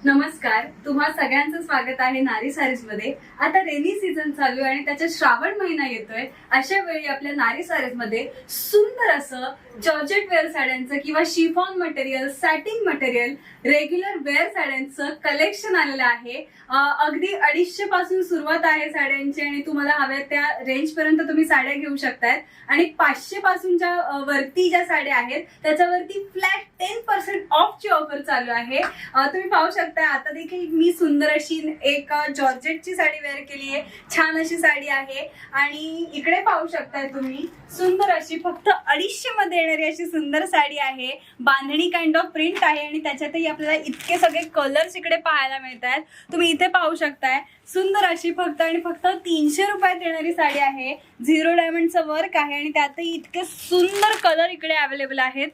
नमस्कार, तुम्हा सगळ्यांचं स्वागत आहे नारी सारीज मध्ये। आता रेनी सीझन चालू आहे आणि त्याचा श्रावण महिना येतोय। अशा वेळी आपल्या नारी सारीज मध्ये सुंदर असं जॉर्जेट वेअर साड्यांचं किंवा chiffon material, satin material, regular wear साड्यांचं कलेक्शन आलेलं आहे। अगदी 250 पासून सुरुवात आहे साड्यांची आणि तुम्हाला हव्या त्या रेंज पर्यंत तुम्ही साड्या घेऊ शकताय। आणि 500 पासूनच्या वरती ज्या साड्या आहेत त्याच्यावरती फ्लॅट 10% ऑफची ऑफर चालू आहे। तुम्ही पाहू शकता आता देखील मी सुंदर अशी एक जॉर्जेटची साडी वेअर केली आहे। छान अशी साडी आहे आणि इकडे पाहू शकताय तुम्ही सुंदर अशी फक्त 250 मध्ये येणारी अशी सुंदर साडी आहे। बांधणी काइंड ऑफ प्रिंट आहे आणि त्याच्यातही आपल्याला इतके सगळे कलर्स इकडे पाहायला मिळतात। तुम्ही इथे पाहू शकताय सुंदर अशी फक्त आणि फक्त 300 रुपयात येणारी साडी आहे। 0 डायमंडचं वर्क आहे आणि त्यातही इतके सुंदर कलर इकडे अवेलेबल आहेत।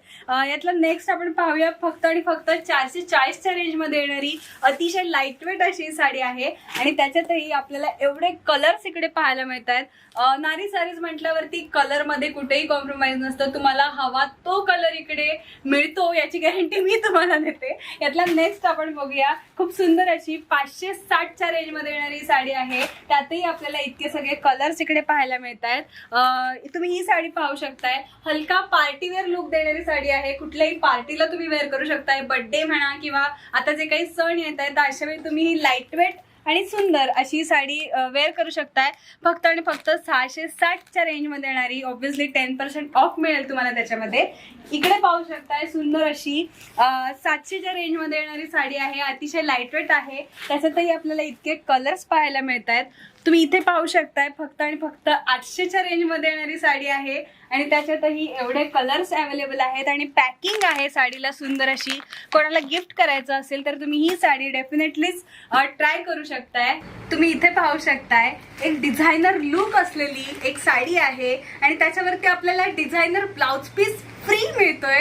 यातला नेक्स्ट आपण पाहूया फक्त आणि फक्त 440च्या रेंज मध्ये येणारी अतिशय लाईटवेट अशी साडी आहे आणि त्याच्यातही आपल्याला एवढे कलर्स इकडे पाहायला मिळतात। नारी सारीज म्हटल्यावरती कलर मध्ये कुठेही कॉम्प्रोमाइज नसतं। तुम्हाला हवा तो कलर इकडे मिळतो याची गॅरंटी मी तुम्हाला देते। यातला नेक्स्ट आपण बघूया खूप सुंदर अशी 560च्या रेंज मध्ये येणारी साडी आहे। त्यातही आपल्याला इतके सगळे कलर्स इकडे पाहायला मिळतात। तुम्ही ही साडी पाहू शकताय, हलका पार्टीवेअर लुक देणारी साडी आहे। कुठल्याही पार्टीला तुम्ही वेअर करू शकताय, बर्थडे म्हणा किंवा आता जे काही सण येत आहेत अशा वेळी तुम्ही ही लाईटवेट आणि सुंदर अशी साडी वेअर करू शकताय। फक्त आणि फक्त 660च्या रेंज मध्ये येणारी, ऑब्विसली 10% ऑफ मिळेल तुम्हाला त्याच्यामध्ये। इकडे पाहू शकताय सुंदर अशी 700च्या रेंज मध्ये येणारी साडी आहे। अतिशय लाईटवेट आहे, त्याच्यातही आपल्याला इतके कलर्स पाहायला मिळतात। तुम्ही इथे पाहू शकताय फक्त आणि फक्त 800च्या रेंज मध्ये येणारी साडी आहे आणि त्याच्यातही एवढे कलर्स अवेलेबल आहेत आणि पॅकिंग आहे साडीला सुंदर अशी। कोणाला गिफ्ट करायचं असेल तर तुम्ही ही साडी डेफिनेटलीच ट्राय करू शकताय। तुम्ही इथे पाहू शकताय एक डिझायनर लुक असलेली एक साडी आहे आणि त्याच्यावरती आपल्याला डिझायनर ब्लाउज पीस फ्री मिळतोय।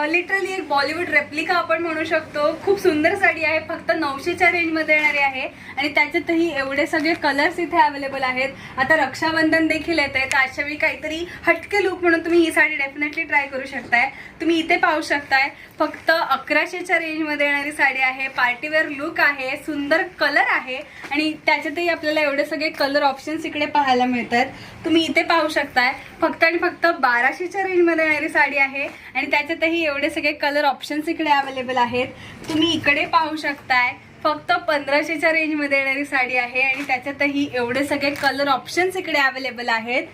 लिटरली एक बॉलिवूड रेप्लिका आपण म्हणू शकतो। खूप सुंदर साडी आहे, फक्त 900च्या रेंज मध्ये येणारी आहे आणि त्याच्यातही एवढे सगळे कलर्स इथे अवेलेबल आहेत। आता रक्षाबंधन देखील येत आहे, तर अशा वेळी काहीतरी हटके लुक म्हणून तुम्ही ही साडी डेफिनेटली ट्राय करू शकताय। तुम्ही इथे पाहू शकताय फक्त 1100च्या रेंज मध्ये येणारी साडी आहे। पार्टीवेअर लुक आहे, सुंदर कलर आहे आणि त्याच्यातही आपल्याला एवढे सगळे कलर ऑप्शन्स इकडे पाहायला मिळतात। तुम्ही इथे पाहू शकताय फक्त आणि फक्त 1200च्या रेंज मध्ये येणारी साडी आहे आणि त्याच्यातही एवढे सगळे कलर ऑप्शन्स इकडे अवेलेबल आहेत। तुम्ही इकडे पाहू शकताय फक्त 1500च्या रेंज मध्ये येणारी साडी आहे आणि त्याच्यातही एवढे सगळे कलर ऑप्शन्स इकडे अवेलेबल आहेत।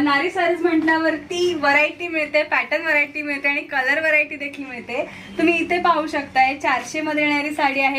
नारी सारीज म्हटल्यावरती व्हरायटी मिळते, पॅटर्न व्हरायटी मिळते आणि कलर व्हरायटी देखील मिळते। तुम्ही इथे पाहू शकताय 400 मध्ये येणारी साडी आहे।